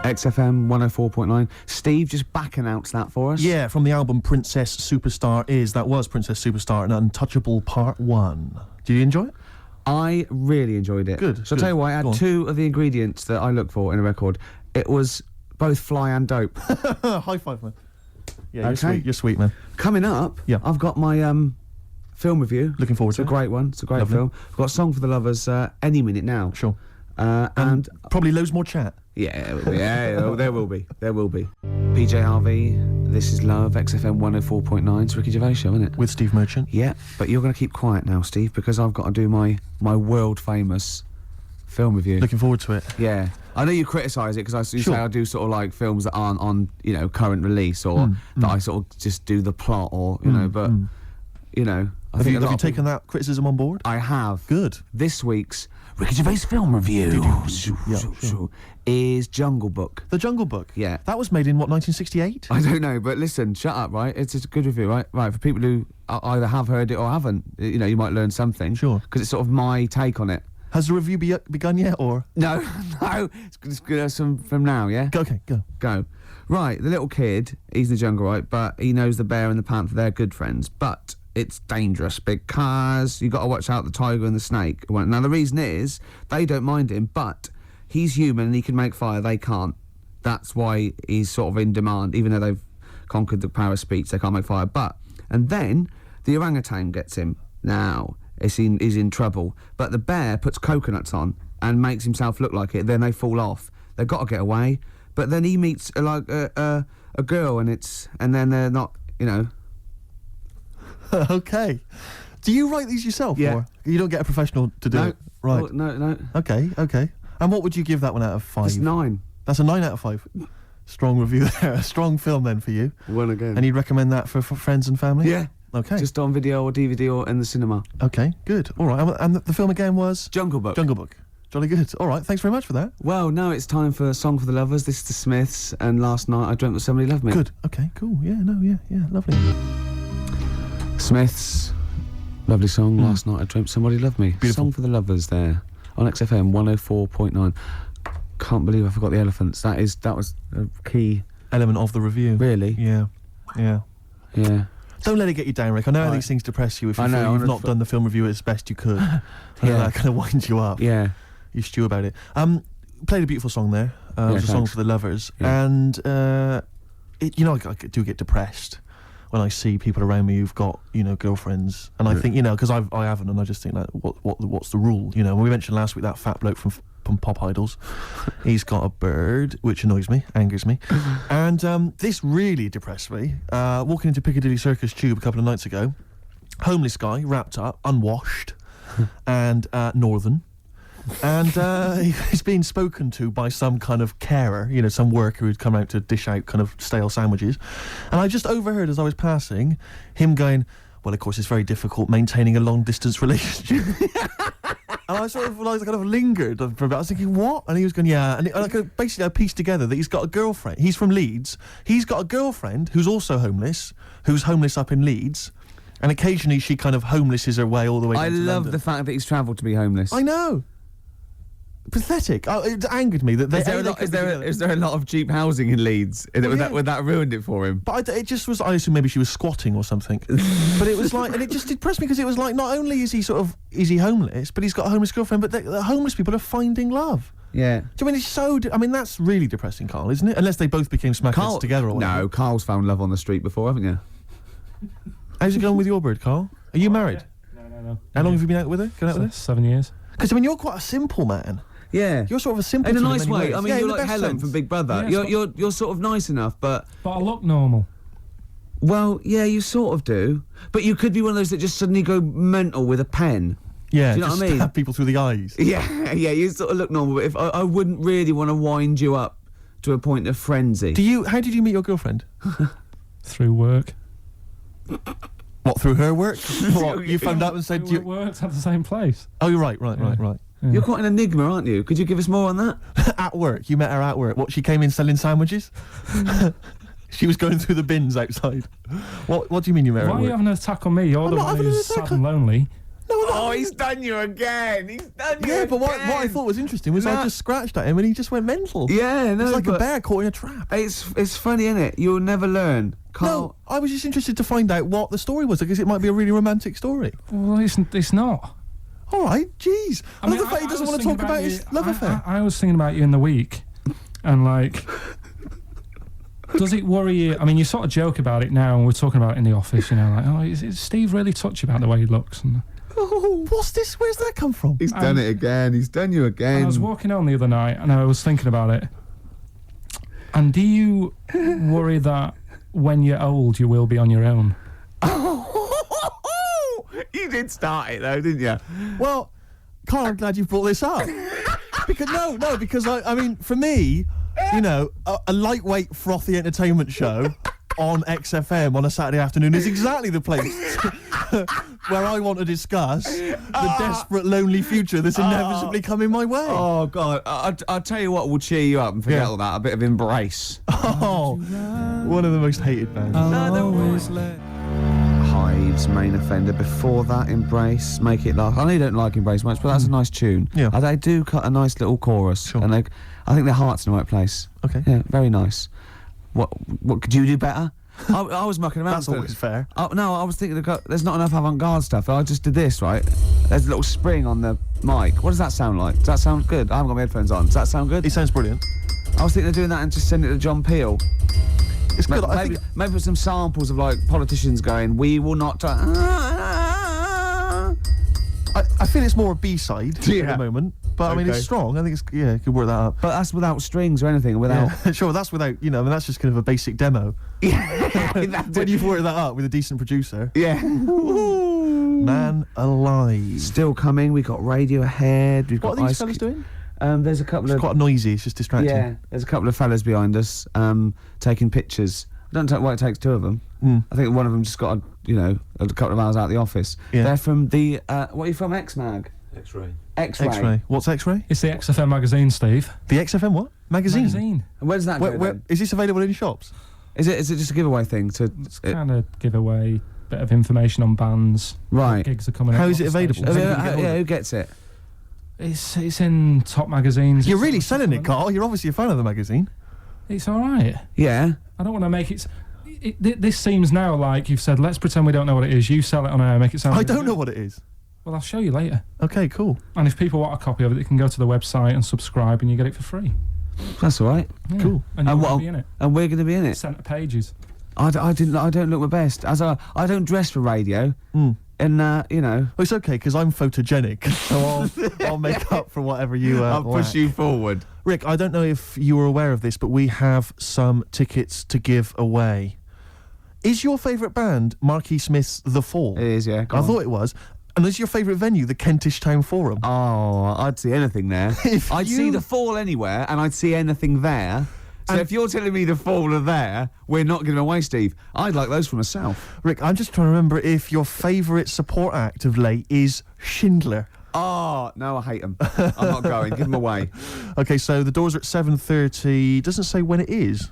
XFM 104.9. Steve, just back announced that for us. Yeah, from the album Princess Superstar That was Princess Superstar and Untouchable Part 1. Did you enjoy it? I really enjoyed it. Good. So I'll tell you what, I had two of the ingredients that I look for in a record. It was both fly and dope. High five, man. Yeah, okay. You're sweet, man. Coming up, I've got my film review. Looking forward to it. It's a great one. It's a great film. I've got a song for the lovers any minute now. Sure. And probably loads more chat. Yeah, there will be. There will be. PJ Harvey, This Is Love, XFM 104.9. It's Ricky Gervais show, isn't it? With Steve Merchant. Yeah, but you're going to keep quiet now, Steve, because I've got to do my world-famous film review. Looking forward to it. Yeah. I know you criticise it because you say I do sort of like films that aren't on, current release or that I sort of just do the plot or, but, Have you taken that criticism on board? I have. Good. This week's Ricky Gervais film review is Jungle Book. The Jungle Book? Yeah. That was made in, 1968? I don't know, but listen, shut up, right? It's a good review, right? Right, for people who either have heard it or haven't, you might learn something. Sure. Because it's sort of my take on it. Has the review begun yet, or...? No. It's good from now, yeah? Okay, Go. Right, the little kid, he's in the jungle, right? But he knows the bear and the panther, they're good friends. But it's dangerous because you got to watch out the tiger and the snake. Now, the reason is, they don't mind him, but he's human and he can make fire, they can't. That's why he's sort of in demand, even though they've conquered the power of speech, they can't make fire. And then, the orangutan gets him. Now, he's in trouble. But the bear puts coconuts on and makes himself look like it, then they fall off. They've got to get away. But then he meets, a girl, and then they're not, Okay. Do you write these yourself? Yeah. Or you don't get a professional to do it? Right. Oh, no. Okay. And what would you give that one out of 5? It's 9. That's a 9 out of 5. Strong review there. A strong film then for you. One again. And you'd recommend that for friends and family? Yeah. Okay. Just on video or DVD or in the cinema. Okay, good. All right. And the film again was? Jungle Book. Jungle Book. Jolly good. All right, thanks very much for that. Well, now it's time for a song for the lovers. This is the Smiths, and Last Night I Dreamt That Somebody Loved Me. Good. Okay, cool. Yeah, lovely. Smiths, lovely song, Last Night I Dreamt Somebody Loved Me. Beautiful. Song for the lovers there, on XFM 104.9. Can't believe I forgot the elephants. That was a key element of the review. Really? Yeah. Don't let it get you down, Rick. I know these things depress you if you feel you've not done the film review as best you could. That kind of winds you up. Yeah. You stew about it. Played a beautiful song there. It was a song for the lovers. Yeah. And, I do get depressed when I see people around me who've got, girlfriends. And I think, because I haven't, and I just think, like, what's the rule? We mentioned last week that fat bloke from Pop Idols. He's got a bird, which annoys me, angers me. And this really depressed me. Walking into Piccadilly Circus Tube a couple of nights ago, homeless guy, wrapped up, unwashed, and northern. And he's being spoken to by some kind of carer, some worker who'd come out to dish out kind of stale sandwiches. And I just overheard as I was passing him going, well, of course, it's very difficult maintaining a long-distance relationship. And I sort of kind of lingered for a bit. I was thinking, what? And he was going, yeah. And I pieced together that he's got a girlfriend. He's from Leeds. He's got a girlfriend who's also homeless, who's homeless up in Leeds. And occasionally she kind of homelesses her way all the way down to London. I love the fact that he's travelled to be homeless. I know. Pathetic. It angered me that is there a lot of cheap housing in Leeds? Would that ruined it for him? But it just was. I assume maybe she was squatting or something. But it was like, and it just depressed me because it was like, not only is he homeless, but he's got a homeless girlfriend. But the homeless people are finding love. Yeah. Do you mean it's so? That's really depressing, Karl, isn't it? Unless they both became smackheads together or whatever. No, Karl's found love on the street before, haven't you? How's it going with your bird, Karl? Are you married? No. How long have you been out with her? Going out with her? 7 years. Because you're quite a simple man. Yeah, you're sort of a simple in a nice in many way. ways. I mean, you're like Helen from Big Brother. Yeah, you're sort of nice enough, but I look normal. Well, yeah, you sort of do, but you could be one of those that just suddenly go mental with a pen. Yeah, do you know what I mean? Stab people through the eyes. Yeah. You sort of look normal. But if I wouldn't really want to wind you up to a point of frenzy. How did you meet your girlfriend? Through work. What, through her work? What, you phoned up and said we worked at the same place. Oh, you're right. Yeah. You're quite an enigma, aren't you? Could you give us more on that? At work. You met her at work. What, she came in selling sandwiches? She was going through the bins outside. What do you mean you met her at work? Why are you having an attack on me? You're the one who's sad and lonely. Oh, he's done you again. He's done you Yeah, again. but what I thought was interesting was I No. just scratched at him and he just went mental. Yeah, no, It's like a but bear caught in a trap. It's funny, innit? You'll never learn. Carl, No, I was just interested to find out what the story was because it might be a really romantic story. Well, it's not. All right, jeez. I love the fact he doesn't was want to talk thinking about his love affair. I was thinking about you in the week, and like, does it worry you? I mean, you sort of joke about it now, and we're talking about it in the office. You know, like, oh, is Steve really touchy about the way he looks? And Oh, what's this? Where's that come from? he's done it again. He's done you again. I was walking home the other night, and I was thinking about it. And do you worry that when you're old, you will be on your own? You did start it though, didn't you? Well, Karl, I'm glad you brought this up. because I mean, for me, you know, a lightweight, frothy entertainment show on XFM on a Saturday afternoon is exactly the place where I want to discuss the desperate, lonely future that's inevitably coming my way. Oh God! I'll tell you what will cheer you up and forget Yeah. all that. A bit of Embrace. Oh, one of the most hated bands. Hive's Main Offender. Before that, Embrace. Make It Last. I know you don't like Embrace much, but that's a nice tune. Yeah. They do cut a nice little chorus, Sure. and I think their heart's in the right place. Okay. Yeah, very nice. What could you do better? I was mucking around. That's always fair. No, I was thinking there's not enough avant-garde stuff. I just did this, right? There's a little spring on the mic. What does that sound like? Does that sound good? I haven't got my headphones on. Does that sound good? It sounds brilliant. I was thinking of doing that and just sending it to John Peel. It's good. I think Maybe with some samples of like politicians going, "We will not." I feel it's more a B-side at Yeah. the moment, but I mean Okay. it's strong. I think it's you could work that up. But that's without strings or anything. Without. Yeah. Sure, that's without I mean that's just kind of a basic demo. When you've worked that up with a decent producer, Yeah. man alive. Still coming. We got Radiohead. We've What got are these Ice fellas doing? There's a couple It's of quite noisy. It's just distracting. yeah. There's a couple of fellas behind us taking pictures. I don't know why it takes two of them. I think one of them just got a couple of hours out of the office. Yeah. They're from the what are you from? X-Mag. X-ray. X-Ray. X-ray. What's X-ray? It's the XFM magazine, Steve. The XFM what? Magazine. Magazine. And where does that go? Where then? is this available in shops? Is it just a giveaway thing to It's kind of give away bit of information on bands. right? What gigs are coming. How up, is it what available? stations. How can you get hold of it? Who gets it? It's in top magazines. You're really selling it, Carl. You're obviously a fan of the magazine. It's all right. Yeah. I don't want to make it. This seems now like you've said. Let's pretend we don't know what it is. You sell it on air, make it sound. I really don't good. know what it is. Well, I'll show you later. Okay, cool. And if people want a copy of it, they can go to the website and subscribe, and you get it for free. That's all right. Yeah. Cool. And you're And going what? to be in it. And we're going to be in it. Centre pages. I don't look my best. I don't dress for radio. Mm. And you know, Well, it's okay because I'm photogenic, so I'll make up for whatever you. lack. forward. Rick, I don't know if you were aware of this, but we have some tickets to give away. Is your favourite band Marquis Smith's The Fall? It is, yeah. I thought it was. And is your favourite venue the Kentish Town Forum? Oh, I'd see anything there. If I'd you- see the Fall anywhere, and I'd see anything there. So And- if you're telling me the Fall are there, we're not giving away, Steve. I'd like those for myself. Rick, I'm just trying to remember if your favourite support act of late is Schindler. Oh no, I hate them. I'm not going. Give them away. Okay, so the doors are at 7:30. Doesn't say when it is.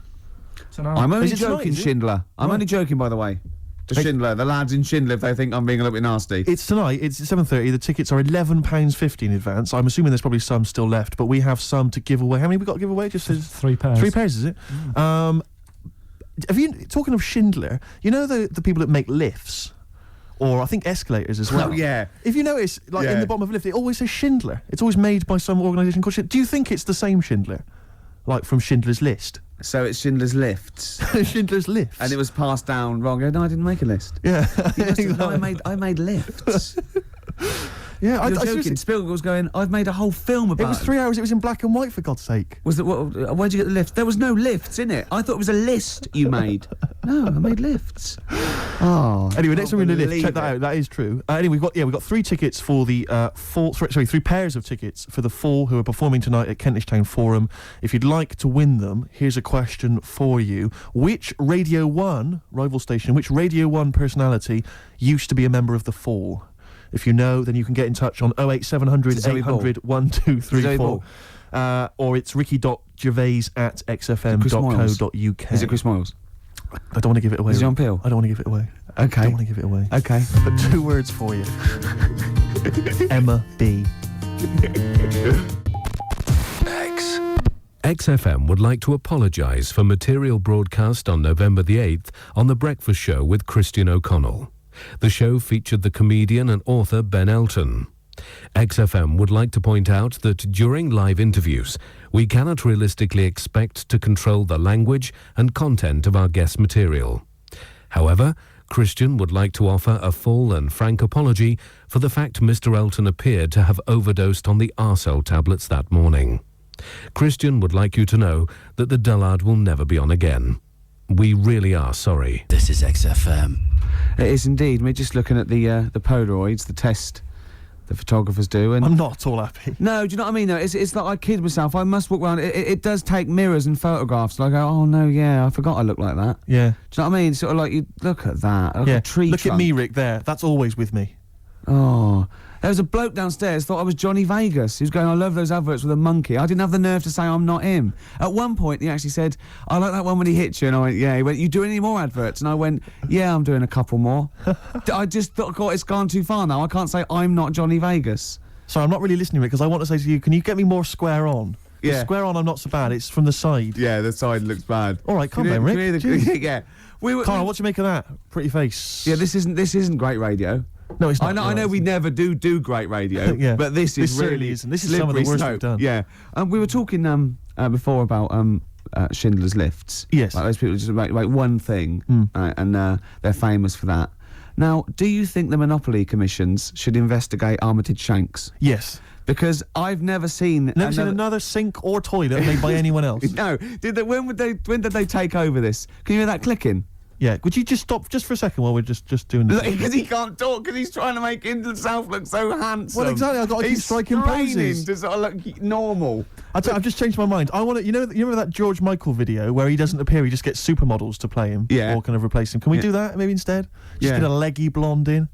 Tonight. I'm only Is it tonight, joking, is it? Schindler. I'm Right. only joking, by the way. To Hey. Schindler, the lads in Schindler, if they think I'm being a little bit nasty. It's tonight. It's at 7:30. The tickets are £11.50 in advance. I'm assuming there's probably some still left, but we have some to give away. How many we got to give away? Just says 3 pairs. 3 pairs, is it? Have you talking of Schindler? You know the people that make lifts, or I think escalators as well. Oh, yeah. If you notice, like in Yeah. the bottom of a lift, it always says Schindler. It's always made by some organisation called Schindler. Do you think it's the same Schindler, like from Schindler's List? So it's Schindler's Lifts. Schindler's Lifts. And it was passed down wrong. No, I didn't make a list. Yeah. You must have- no, I made lifts. Yeah, You're I joking. seriously- Spielberg was going, I've made a whole film about It was 3 hours. It was in black and white, for God's sake. Was it, where'd you get the lift? There was no lifts in it. I thought it was a list you made. No, I made lifts. Oh. Anyway, next time we're in the lift, believe check that it. out. That is true. Anyway, we've got 3 tickets for the Fall. Sorry, 3 pairs of tickets for the Fall who are performing tonight at Kentish Town Forum. If you'd like to win them, here's a question for you: which Radio 1 rival station, which Radio 1 personality used to be a member of the Fall? If you know, then you can get in touch on 08700 Zoe 800 Zoe 1234. Ball. Or it's ricky.gervais at xfm.co.uk. Is it Chris Moyles? I don't want to give it away. Is he on Peel? I don't want to give it away. Okay. I don't want to give it away. Okay. But 2 words for you. Emma B. XFM would like to apologise for material broadcast on November the 8th on The Breakfast Show with Christian O'Connell. The show featured the comedian and author Ben Elton. XFM would like to point out that during live interviews, we cannot realistically expect to control the language and content of our guest material. However, Christian would like to offer a full and frank apology for the fact Mr. Elton appeared to have overdosed on the Arcel tablets that morning. Christian would like you to know that the dullard will never be on again. We really are sorry. This is XFM. It is indeed. We're just looking at the Polaroids, the test the photographers do. And I'm not at all happy. no, do you know what I mean? No, it's like I kid myself. I must walk around. It does take mirrors and photographs. Like, oh no, yeah, I forgot I look like that. Yeah. Do you know what I mean? Sort of like, you look at that. Like a tree Look trunk. at me, Rick, there. That's always with me. Oh. There was a bloke downstairs thought I was Johnny Vegas. He was going, I love those adverts with a monkey. I didn't have the nerve to say I'm not him. At one point, he actually said, I like that one when he hits you. And I went, yeah. He went, you do any more adverts? And I went, yeah, I'm doing a couple more. I just thought, God, it's gone too far now. I can't say I'm not Johnny Vegas. Sorry, I'm not really listening, Rick, because I want to say to you, can you get me more square on? 'Cause Yeah. Square on, I'm not so bad. It's from the side. Yeah, the side looks bad. All right, calm down, Rick. Yeah. We were, Karl, what do you make of that? Pretty face. yeah, this isn't great radio. No, it's not. I know we never do great radio, Yeah. but this is This certainly really isn't. This is some of the slippery worst we've slope. done. Yeah, we were talking before about Schindler's Lifts. Yes. Like those people just make one thing, and they're famous for that. Now, do you think the Monopoly commissions should investigate Armitage Shanks? Yes. Because I've never seen Never seen another sink or toilet made by anyone else. No, when did they take over this? Can you hear that clicking? Yeah. Would you just stop just for a second while we're just doing this? Because he can't talk, because he's trying to make Himself look so handsome. Well, exactly, I've got to keep He's striking straining poses. to sort of look normal. I've just changed my mind. I want to. You remember that George Michael video where he doesn't appear, he just gets supermodels to play him, Yeah. or kind of replace him. Can we Yeah. do that maybe instead? Just Yeah. get a leggy blonde in.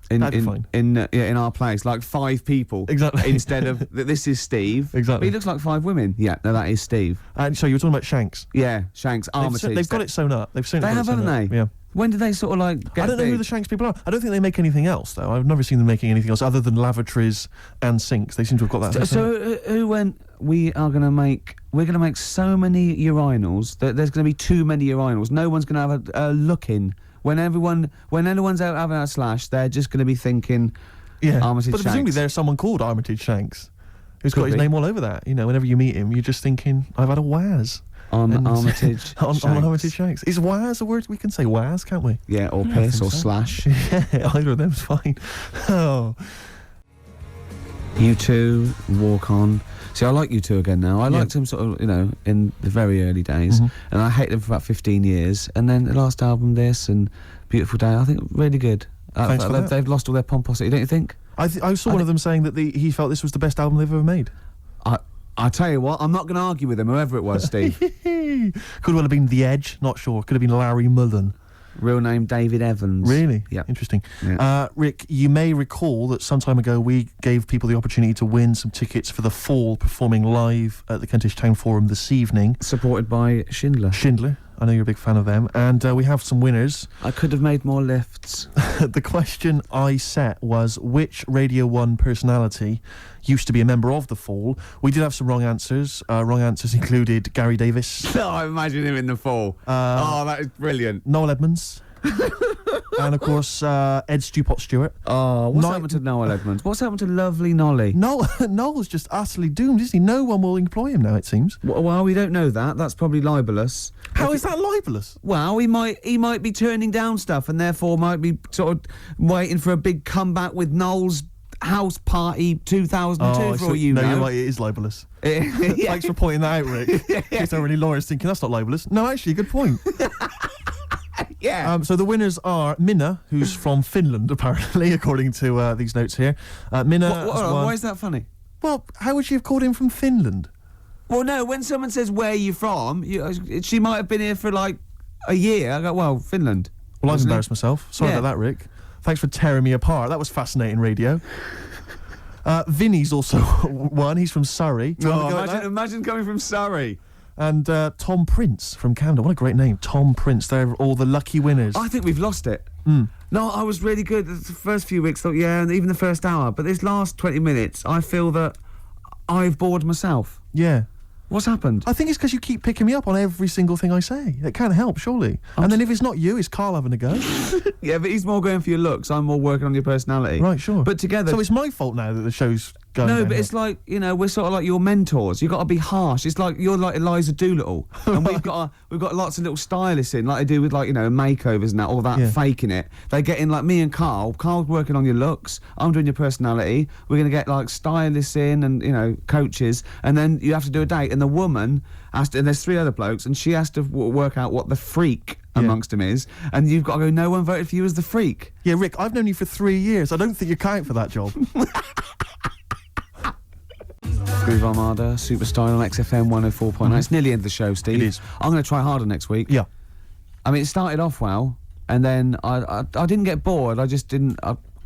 That'd be fine. In our place, like 5 people. Exactly. Instead of this is Steve. Exactly. But he looks like 5 women. Yeah, no, that is Steve. And so you were talking about Shanks. Yeah, Shanks, Armitage. They've got it sewn up. They've sewn They it have, haven't they? Yeah. When did they sort of like get I don't know big? who the Shanks people are. I don't think they make anything else though. I've never seen them making anything else other than lavatories and sinks. They seem to have got that. So who went? We're going to make so many urinals that there's going to be too many urinals. No one's going to have a look in. When anyone's out having a slash, they're just going to be thinking, yeah. Armitage But presumably Shanks. there's someone called Armitage Shanks who's Could got his be. name all over that. You know, whenever you meet him, you're just thinking, I've had a Waz. On And- Armitage on Shanks. Armitage Shanks. Is Waz a word? We can say Waz, can't we? Yeah, or I piss think or so. slash. Yeah, either of them's fine. Oh. U2, Walk On. See, I like U2 again now. I Yeah. liked them sort of, in the very early days, and I hated them for about 15 years. And then the last album, this and Beautiful Day, I think really good. Thanks for that. They've lost all their pomposity, don't you think? I saw one of them saying that he felt this was the best album they've ever made. I tell you what, I'm not going to argue with him, whoever it was, Steve. Could well have been The Edge, not sure. Could have been Larry Mullen. Real name David Evans. Really? Yeah. Interesting. Yeah. Rick, you may recall that some time ago we gave people the opportunity to win some tickets for The Fall performing live at the Kentish Town Forum this evening. Supported by Schindler. Schindler, I know you're a big fan of them. And we have some winners. I could have made more lifts. The question I set was, which Radio 1 personality used to be a member of The Fall? We did have some wrong answers. Wrong answers included Gary Davis, No, I imagine him in the fall. That is brilliant. Noel Edmonds, and of course Ed Stewpot Stewart. Oh, what's Night- happened to Noel Edmonds? What's happened to lovely Nolly? Noel's just utterly doomed, isn't he? No one will employ him now, it seems. Well, we don't know that. That's probably libelous. How is that libelous? Well, he might be turning down stuff, and therefore might be sort of waiting for a big comeback with Noel's House Party 2002 for all you know. you're right, it is libelous. Yeah. Thanks for pointing that out, Rick. In case there are any lawyers thinking that's not libelous. No, actually, good point. Yeah. So the winners are Minna, who's from Finland, apparently, according to these notes here. Minna has won. Why is that funny? Well, how would she have called him from Finland? Well, no, when someone says, where are you from, she might have been here for like a year. I go, well, Finland. Well, I've Isn't it? embarrassed myself. Sorry Yeah. about that, Rick. Thanks for tearing me apart. That was fascinating radio. Vinny's also won. He's from Surrey. Do you want to go with that? Imagine coming from Surrey. And Tom Prince from Camden. What a great name. Tom Prince. They're all the lucky winners. I think we've lost it. Mm. No, I was really good the first few weeks, thought, yeah, and even the first hour. But this last 20 minutes, I feel that I've bored myself. Yeah. What's happened? I think it's because you keep picking me up on every single thing I say. It can't help, surely. And then if it's not you, it's Karl having a go. Yeah, but he's more going for your looks. I'm more working on your personality. Right, sure. But together... So it's my fault now that the show's going No, downhill. but it's like, you know, we're sort of like your mentors. You've got to be harsh. It's like you're like Eliza Doolittle. And we've got lots of little stylists in, like they do with, like, you know, makeovers and that, all that, Yeah. faking it. They get in, like me and Karl. Karl's working on your looks. I'm doing your personality. We're going to get, like, stylists in and, you know, coaches. And then you have to do a date. And the woman has to, and there's 3 other blokes, and she has to work out what the freak amongst them is. And you've got to go, no one voted for you as the freak. Yeah, Rick, I've known you for 3 years. I don't think you're cut for that job. Groove Armada, Superstar on XFM 104.9. It's nearly the end of the show, Steve. It is. I'm going to try harder next week. Yeah. I mean, it started off well, and then I didn't get bored. I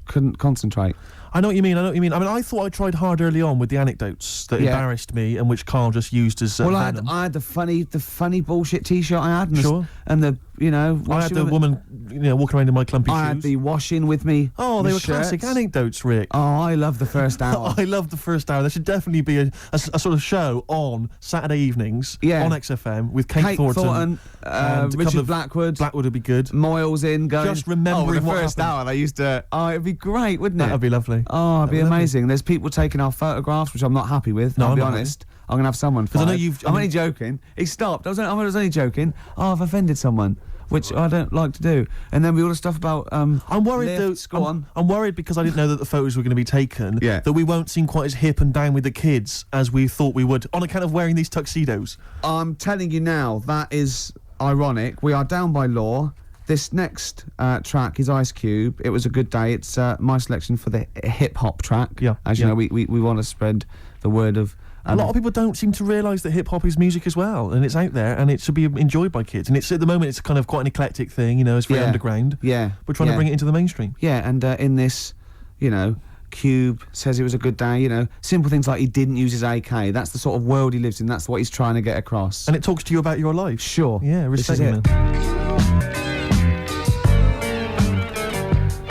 couldn't concentrate. I know what you mean. I mean, I thought I tried hard early on with the anecdotes that embarrassed me and which Karl just used as Well, venom. I had the funny bullshit T-shirt I had, and Sure. and the, you know, I had washing the with- woman, you know, walking around in my clumpy I shoes. had the washing with me. Oh, my they were shirts. classic anecdotes, Rick. Oh, I love the first hour. I love the first hour. There should definitely be a sort of show on Saturday evenings Yeah. on XFM with Kate Kate Thornton. and a couple Richard of- Blackwood. Blackwood would be good. Moyles in going. Just remembering the what first happened. hour they used to. Oh, it'd be great, wouldn't it? That would be lovely. Oh, it'd be That'd be amazing. There's people taking our photographs, which I'm not happy with. No, I'll I'm be not honest. I'm gonna have someone. 'Cause I know fired. you've- I'm only joking. He stopped. I was only joking. Oh, I've offended someone, which I don't like to do. And then we all the stuff about. I'm worried lifts, though. Go on. I'm worried because I didn't know that the photos were going to be taken. Yeah. That we won't seem quite as hip and down with the kids as we thought we would on account of wearing these tuxedos. I'm telling you now, that is ironic. We are down by law. This next track is Ice Cube. It was a good day. It's my selection for the hip hop track. Yeah, As you yeah. know, we want to spread the word of. A lot of people don't seem to realise that hip hop is music as well, and it's out there, and it should be enjoyed by kids. And it's at the moment, it's kind of quite an eclectic thing, you know, it's very underground. Yeah. We're trying to bring it into the mainstream. Yeah, and in this, you know, Cube says it was a good day, you know, simple things like he didn't use his AK. That's the sort of world he lives in. That's what he's trying to get across. And it talks to you about your life. Sure. Yeah, This respect is you, it. man.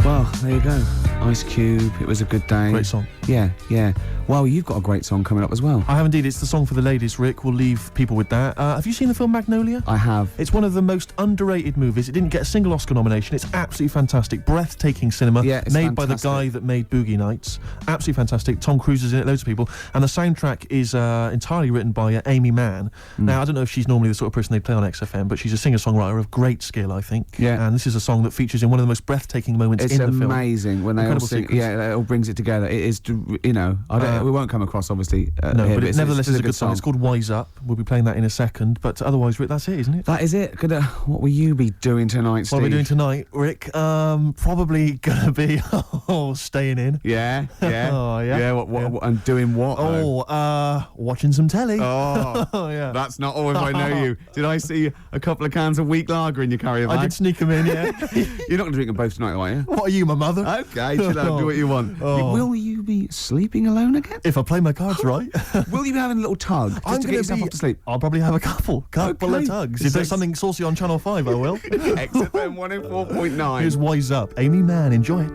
Well, there you go. Ice Cube, it was a good day. Great song. Yeah, yeah. Well, you've got a great song coming up as well. I have indeed. It's the song for the ladies, Rick. We'll leave people with that. Have you seen the film Magnolia? I have. It's one of the most underrated movies. It didn't get a single Oscar nomination. It's absolutely fantastic. Breathtaking cinema. Yeah, it's made by the fantastic. guy that made Boogie Nights. Absolutely fantastic. Tom Cruise is in it, loads of people. And the soundtrack is entirely written by Amy Mann. Now, I don't know if she's normally the sort of person they play on XFM, but she's a singer-songwriter of great skill, I think. Yeah. And this is a song that features in one of the most breathtaking moments It's in the film. amazing when they all Incredible sing. sequence. Yeah, it all brings it together. It is, you know, we won't come across, obviously. No, here, but it it's nevertheless still is a good song. It's called Wise Up. We'll be playing that in a second. But otherwise, Rick, that's it, isn't it? That is it. What will you be doing tonight, Steve? What are we doing tonight, Rick? Probably gonna be staying in. Yeah, yeah. Oh, yeah. Yeah, what, and doing what? though? Watching some telly. Oh, Oh, yeah. that's not all if I know you. Did I see a couple of cans of weak lager in your carrier bag? I did sneak them in, yeah. You're not going to drink them both tonight, are you? What are you, my mother? Okay, chill out, do what you want. Oh. Will you be sleeping alone again? If I play my cards right, Will you be having a little tug just to get yourself off to sleep? I'll probably have a couple of Okay. tugs. So If there's it's- something saucy on Channel 5, I will. XFM 104.9. Here's Wise Up. Amy Mann, enjoy it.